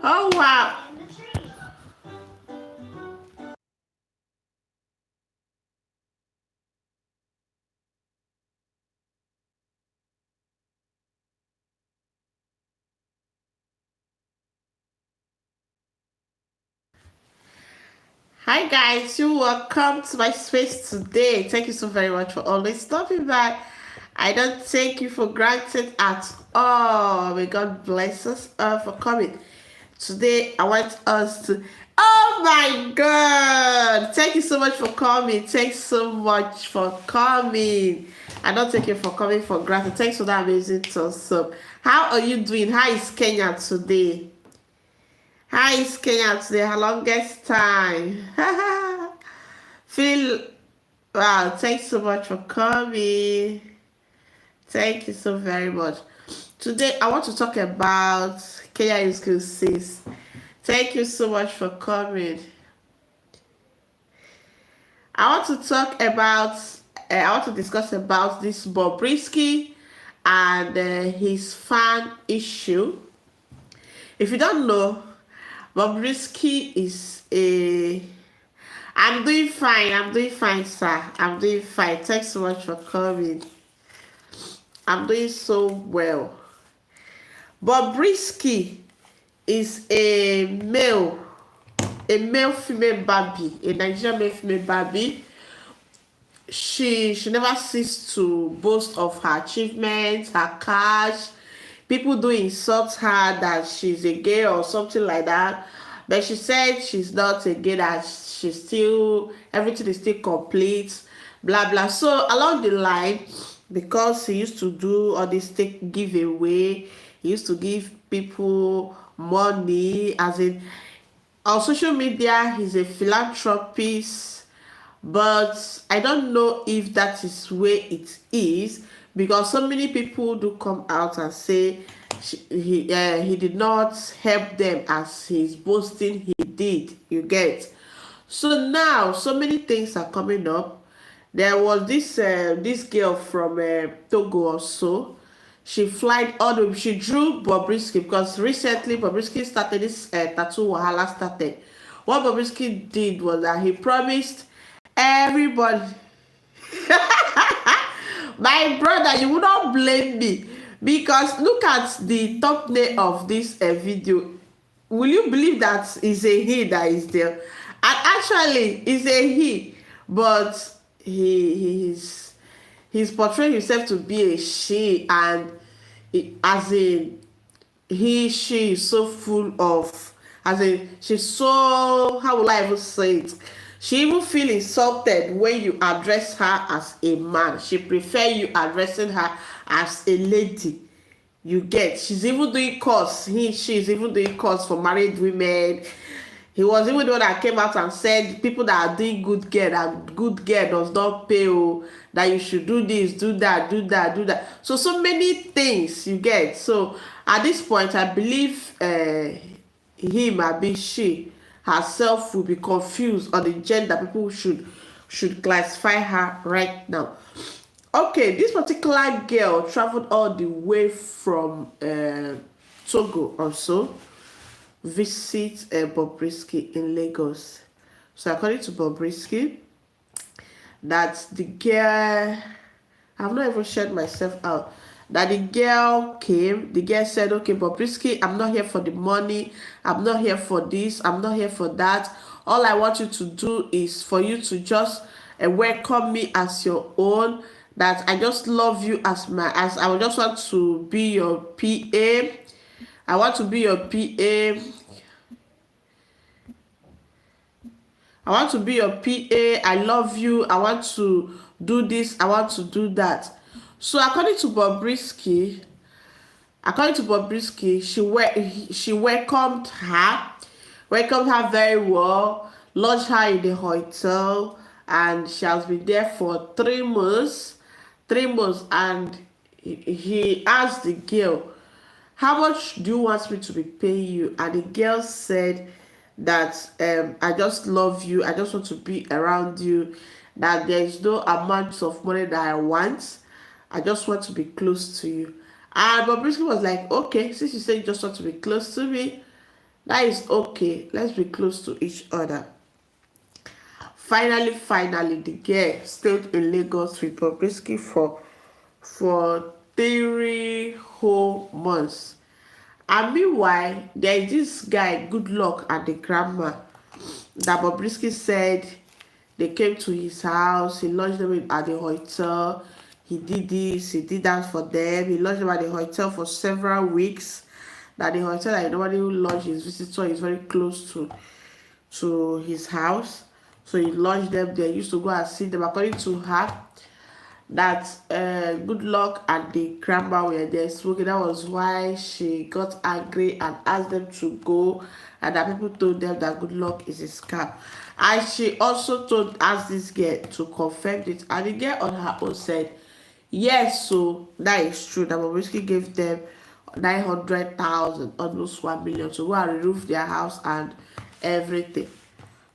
Oh wow. Hi guys, you welcome to my space today. Thank you so very much for always stopping by. I don't take you for granted at all. May God bless us for coming. Today I want us to. Oh my God! Thank you so much for coming. Thanks so much for coming. I don't take you for coming for granted. Thanks for that amazing awesome. How are you doing? How is Kenya today? How is Kenya today? Her longest time. Feel wow, thanks so much for coming. Thank you so very much. Today I want to talk about Kenya is good sis. Thank you so much for coming. I want to talk about I want to discuss about this Bobrisky and his fan issue. If you don't know, Bobrisky is a I'm doing fine. I'm doing fine, sir. I'm doing fine. Thanks so much for coming. I'm doing so well. Bobrisky is a male female Barbie, a Nigerian male female Barbie. She never ceased to boast of her achievements, her cash. People do insult her that she's a gay or something like that. But she said she's not a gay, that she's still, everything is still complete, blah blah. So along the line, because he used to do all this take giveaway, he used to give people money, as in on social media, he's a philanthropist, but I don't know if that is where it is, because so many people do come out and say he did not help them as he's boasting he did. You get? So now so many things are coming up. There was this girl from Togo or so. She flied all the she drew Bobrisky because recently Bobrisky started this tattoo wahala started. What Bobrisky did was that he promised everybody. My brother, you will not blame me, because look at the thumbnail of this video. Will you believe that is a he that is there? And actually, it's a he, but he's portraying himself to be a she, and as in she is so full of, as in she's so, how will I even say it, she even feel insulted when you address her as a man. She prefer you addressing her as a lady. You get? She's even doing course, she's even doing course for married women. He was even the one that came out and said people that are doing good girl, and good girl does not pay, oh, that you should do this, do that, do that, do that. So many things, you get. So at this point, I believe him, I be she herself will be confused on the gender people should classify her right now. Okay, this particular girl traveled all the way from Togo also visit Bobrisky in Lagos. So according to Bobrisky, that the girl, I've not even shared myself out, that the girl came, the girl said, okay, Bobrisky, I'm not here for the money, I'm not here for this, I'm not here for that. All I want you to do is for you to just welcome me as your own, that I just love you as as I just want to be your PA. I want to be your PA. I want to be your PA. I love you. I want to do this. I want to do that. So according to Bobrisky, she welcomed her very well, lodged her in the hotel, and she has been there for 3 months. 3 months, and he asked the girl, how much do you want me to be paying you? And the girl said that I just love you, I just want to be around you, that there is no amount of money that I want, I just want to be close to you. And Bobrisky was like, okay, since you say you just want to be close to me, That is okay. Let's be close to each other. Finally, the girl stayed in Lagos with Bobrisky for 3 whole months. And meanwhile, there is this guy, Good Luck, and the grandma that Bobrisky said they came to his house. He lodged them at the hotel. He did this, he did that for them. He lodged them at the hotel for several weeks. That the hotel that nobody who lodged his visitor is very close to his house. So he lodged them there. He used to go and see them. According to her, that Good Luck and the grandma were there smoking. That was why she got angry and asked them to go, and that people told them that Good Luck is a scam. And she also asked this girl to confirm it, and the girl on her own said yes. So that is true, that Bobrisky gave them 900,000, almost 1 million, to go and remove their house and everything.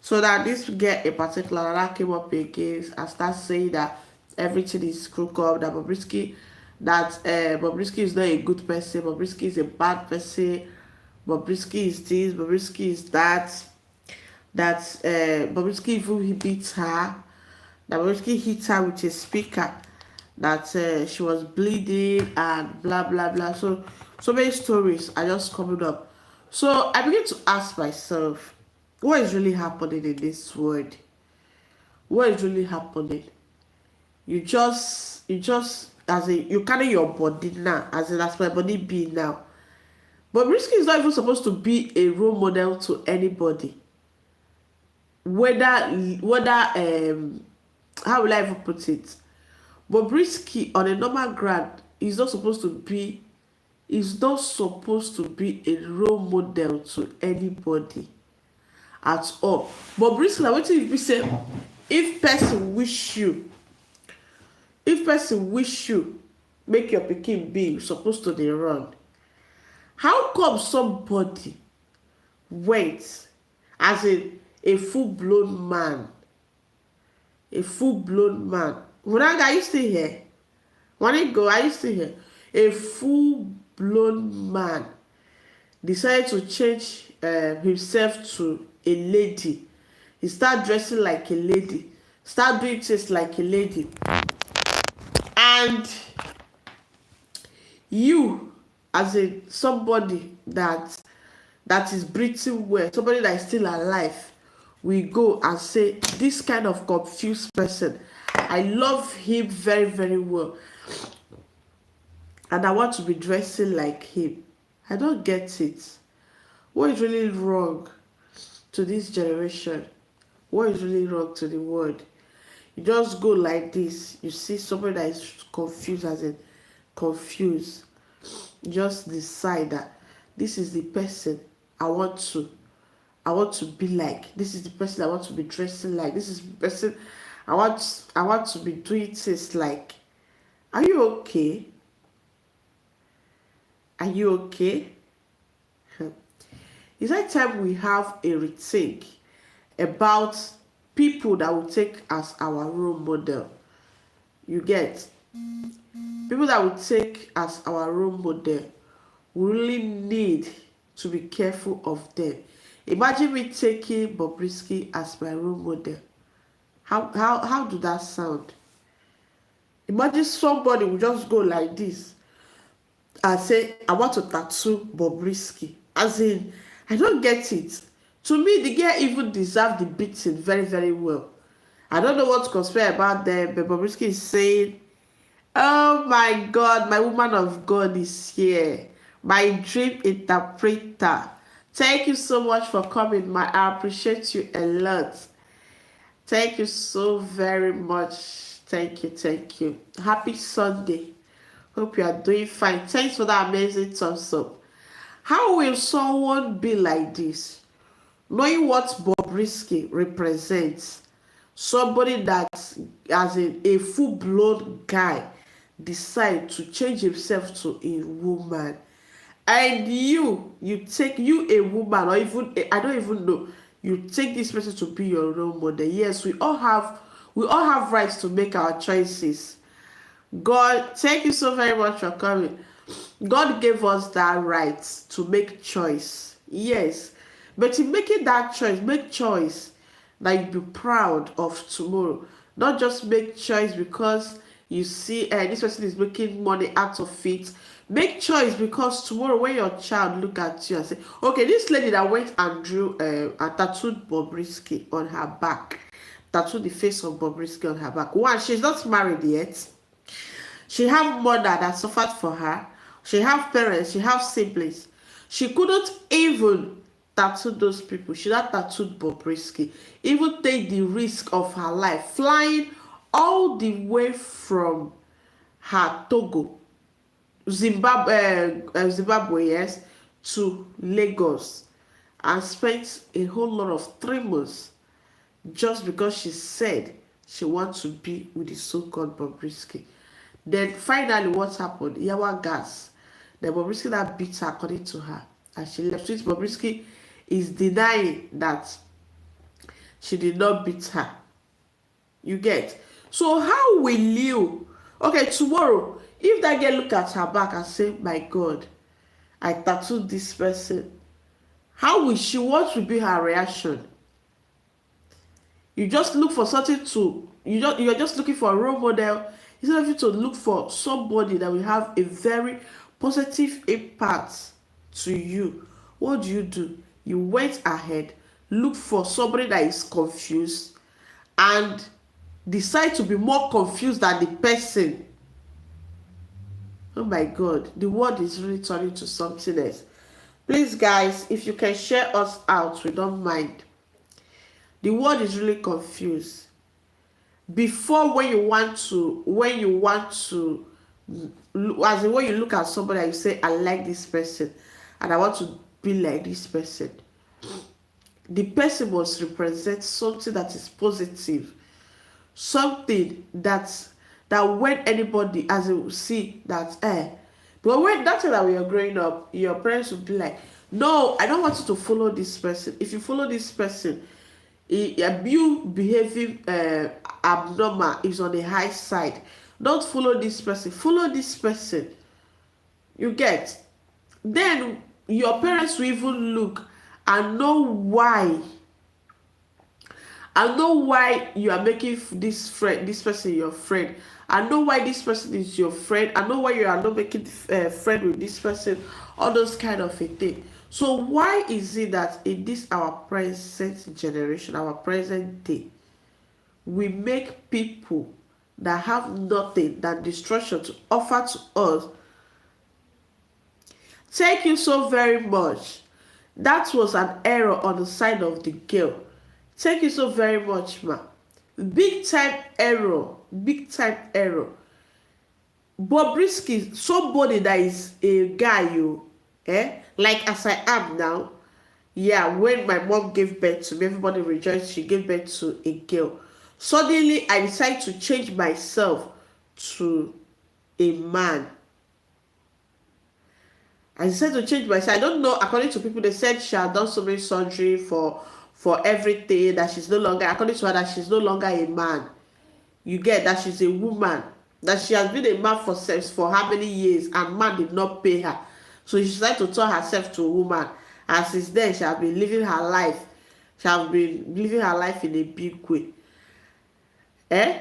So that this girl in particular that came up against and start saying that everything is crooked, that Bobrisky is not a good person, Bobrisky is a bad person, Bobrisky is this, Bobrisky is that, that Bobrisky even he beats her, that Bobrisky hit her with a speaker, that she was bleeding and blah blah blah. So many stories are just coming up. So I begin to ask myself, what is really happening in this world? What is really happening? You just as in you carry your body now, as in as my body be now. But Bobrisky is not even supposed to be a role model to anybody. Whether how will I even put it? Bobrisky on a normal ground is not supposed to be a role model to anybody at all. Bobrisky na wetin e be say, if person wish you make your pikin be, you suppose to dey run. How come somebody wait as a full-blown man, Munanga, are you still here? Wanigo, are you still here? A full-blown man decided to change himself to a lady. He start dressing like a lady, start doing things like a lady, and you, as a somebody that is breathing well, somebody that is still alive, we go and say this kind of confused person, I love him very very well, and I want to be dressing like him. I don't get it. What is really wrong to this generation? What is really wrong to the world? You just go like this, you see somebody that is confused, as in confused, you just decide that this is the person I want to be like. This is the person I want to be dressing like. This is the person I want to be doing things like. Are you okay? Are you okay? It's that time we have a rethink about people that will take as our role model. You get? People that will take as our role model, we really need to be careful of them. Imagine me taking Bobrisky as my role model. How do that sound? Imagine somebody will just go like this and say, I want to tattoo Bobrisky. As in, I don't get it. To me, the girl even deserved the beating very, very well. I don't know what to conspire about them, but Bobrisky is saying, oh my God, my woman of God is here. My dream interpreter. Thank you so much for coming. I appreciate you a lot. Thank you so very much. Thank you. Happy Sunday. Hope you are doing fine. Thanks for that amazing thumbs up. How will someone be like this? Knowing what Bobrisky represents, somebody that as a full-blown guy decide to change himself to a woman, and you take a woman, or even I don't even know, you take this person to be your role model. Yes, we all have rights to make our choices. God, thank you so very much for coming. God gave us that right to make choice. Yes. But in making that choice, make choice that you be proud of tomorrow. Not just make choice because you see this person is making money out of it. Make choice because tomorrow when your child look at you and say, okay, this lady that went and drew a tattooed Bobrisky on her back, tattooed the face of Bobrisky on her back. One, she's not married yet. She have mother that suffered for her. She have parents. She have siblings. She couldn't even tattoo those people. She not tattooed Bobrisky. Even take the risk of her life, flying all the way from her Togo, Zimbabwe, yes, to Lagos, and spent a whole lot of 3 months just because she said she wants to be with the so-called Bobrisky. Then finally, what happened? Yawa gas. The Bobrisky that beat her according to her, and she left. Which Bobrisky is denying that she did not beat her. You get? So how will you? Okay, tomorrow, if that girl look at her back and say, "My God, I tattooed this person," how will she? What will be her reaction? You just look for something to you're just looking for a role model instead of you to look for somebody that will have a very positive impact to you. What do? You went ahead, look for somebody that is confused, and decide to be more confused than the person. Oh my God, the world is really turning to something else. Please, guys, if you can share us out, we don't mind. The world is really confused. Before, when you want to as in when you look at somebody and you say, I like this person and I want to be like this person, the person must represent something that is positive, something that when anybody as you see that but when that's when we are growing up, your parents will be like, no, I don't want you to follow this person. If you follow this person, you behaving abnormal, is on the high side. Don't follow this person, follow this person. You get? Then your parents will even look and know why you are making this person your friend. I know why this person is your friend. I know why you are not making friend with this person. All those kind of a thing. So why is it that in this our present generation, our present day, we make people that have nothing than destruction to offer to us? Thank you so very much. That was an error on the side of the girl. Thank you so very much, ma. Big time error. Big time error. Bobrisky, somebody that is a guy, like as I am now. Yeah, when my mom gave birth to me, everybody rejoiced. She gave birth to a girl. Suddenly, I decided to change myself to a man. I decided to change myself. I don't know. According to people, they said she had done so many surgery for everything, that she's no longer, according to her, that she's no longer a man. You get that she's a woman, that she has been a man for how many years, and man did not pay her. So she decided to turn herself to a woman, and since then she has been living her life. She has been living her life in a big way. And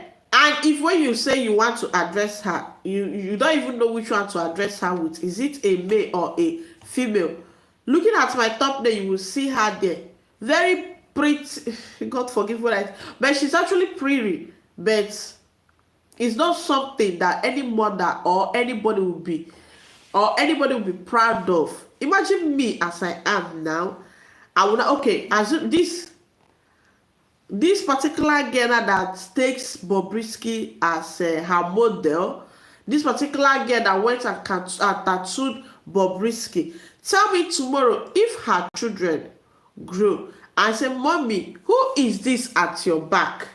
if when you say you want to address her, you don't even know which one to address her with. Is it a male or a female? Looking at my top there, you will see her there. Very pretty. God forgive what but she's actually pretty. But it's not something that any mother or anybody will be proud of. Imagine me as I am now. I would okay, as this particular girl that takes Bobrisky as her model, this particular girl that went and tattooed Bobrisky, tell me tomorrow if her children grow and say, Mommy, who is this at your back?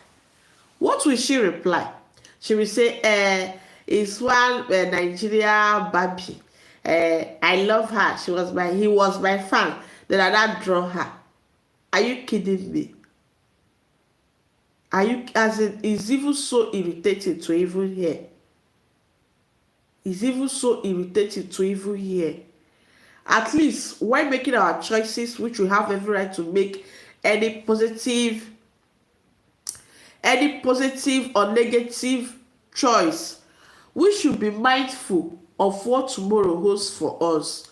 What will she reply? She will say, it's one Nigeria baby. I love her. He was my fan. Then I not draw her. Are you kidding me? Are you, as it is even so irritating to even hear. It's even so irritating to even hear. At least when making our choices, which we have every right to make, any positive any positive or negative choice, we should be mindful of what tomorrow holds for us.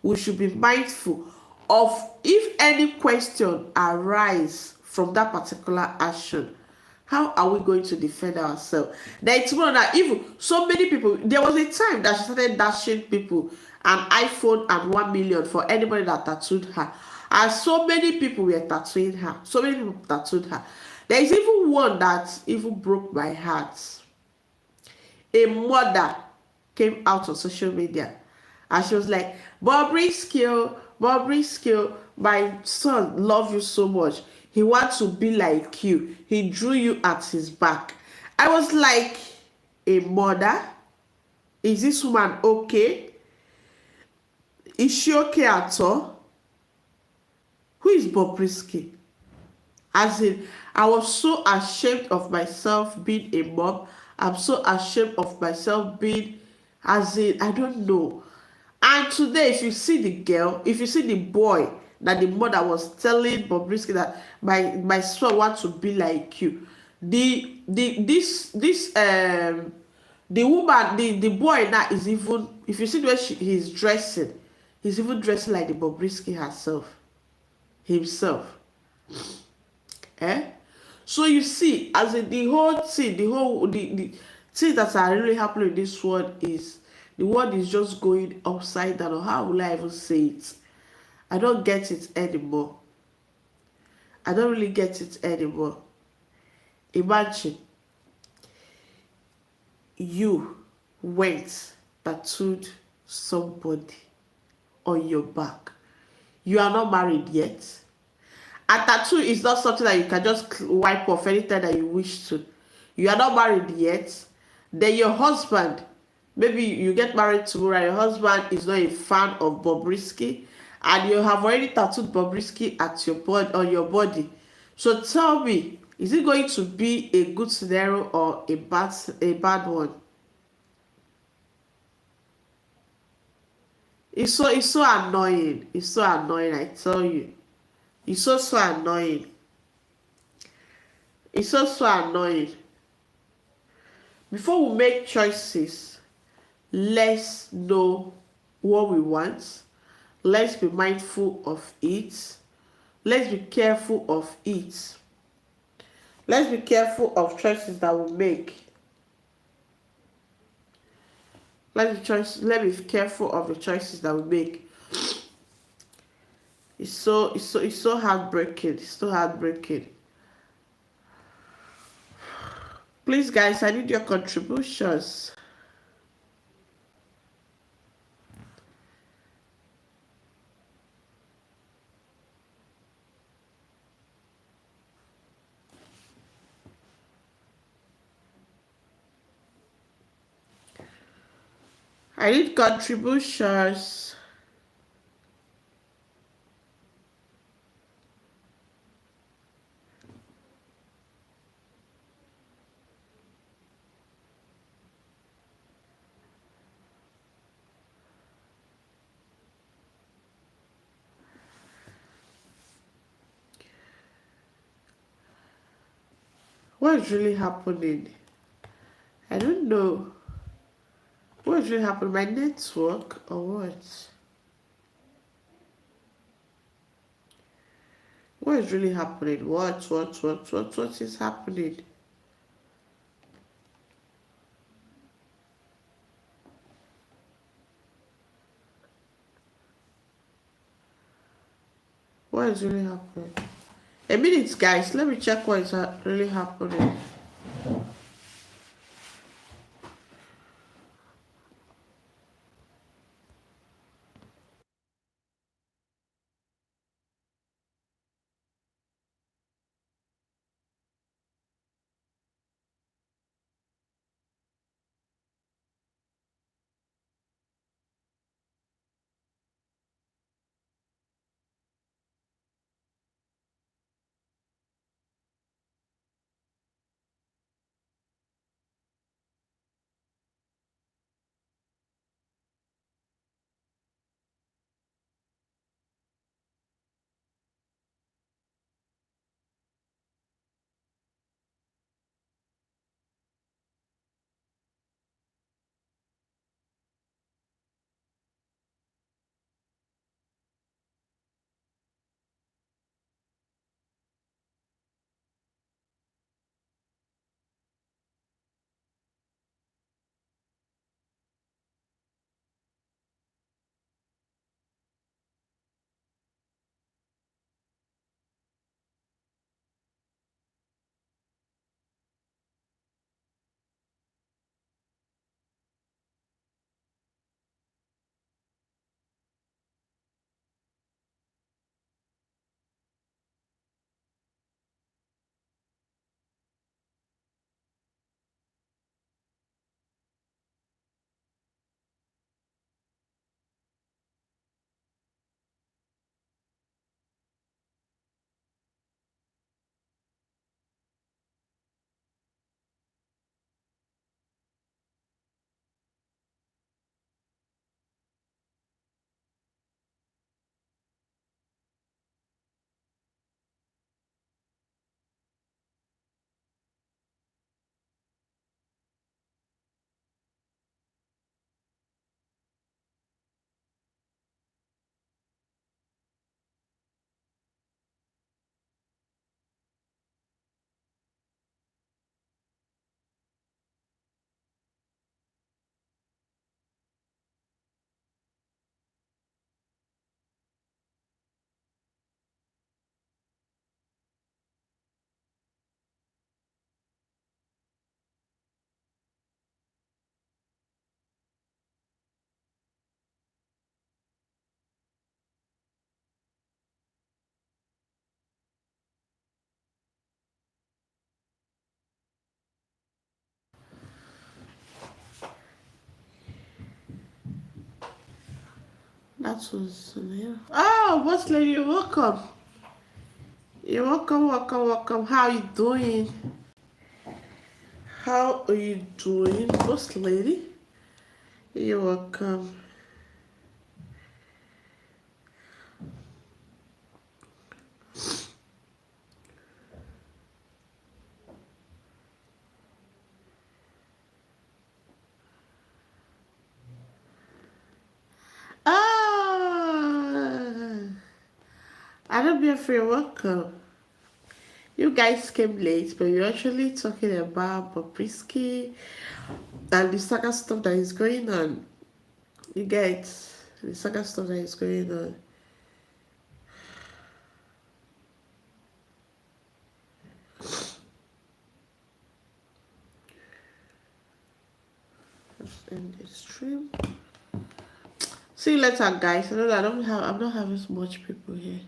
We should be mindful of if any question arise from that particular action. How are we going to defend ourselves? Then tomorrow now, even so many people, there was a time that she started dashing people an iPhone and 1 million for anybody that tattooed her. And so many people were tattooing her. So many people tattooed her. There is even one that even broke my heart. A mother came out on social media and she was like, Bobrisky, my son love you so much. He wants to be like you. He drew you at his back. I was like, a mother? Is this woman okay? Is she okay at all? Who is Bobrisky? As in, I was so ashamed of myself being a mom. I'm so ashamed of myself being, as in, I don't know. And today, if you see the girl, if you see the boy that the mother was telling Bobrisky that my son wants to be like you, the woman, the boy now is even, if you see the way he's dressing, he's even dressing like the Bobrisky himself. Eh? So you see, as in the whole thing, the thing that are really happening in this world is the world is just going upside down. Or how will I even say it? I don't get it anymore. I don't really get it anymore. Imagine you went tattooed somebody on your back. You are not married yet. A tattoo is not something that you can just wipe off anytime that you wish to. You are not married yet. Then your husband, maybe you get married tomorrow, and your husband is not a fan of Bobrisky, and you have already tattooed Bobrisky at your body on your body. So tell me, is it going to be a good scenario or a bad one? It's so annoying. It's so annoying, I tell you. It's so annoying. It's so annoying. Before we make choices, let's know what we want. Let's be mindful of it. Let's be careful of it. Let's be careful of choices that we make. Let's be careful of the choices that we make. It's so heartbreaking. It's so heartbreaking. Please, guys, I need your contributions. I need contributions. What is really happening? I don't know. What is really happening? My network or what? What is really happening? What is happening? What is really happening? A minute, guys. Let me check what is really happening. That was yeah. Oh, boss lady, you're welcome. You're welcome, welcome, welcome. How are you doing? How are you doing, boss lady? You're welcome. Ah, I don't be afraid. Welcome. You guys came late, but we're actually talking about Bobrisky and the saga stuff that is going on. You get the saga stuff that is going on. Let's end the stream. See you later, guys. I know that I'm not having so much people here.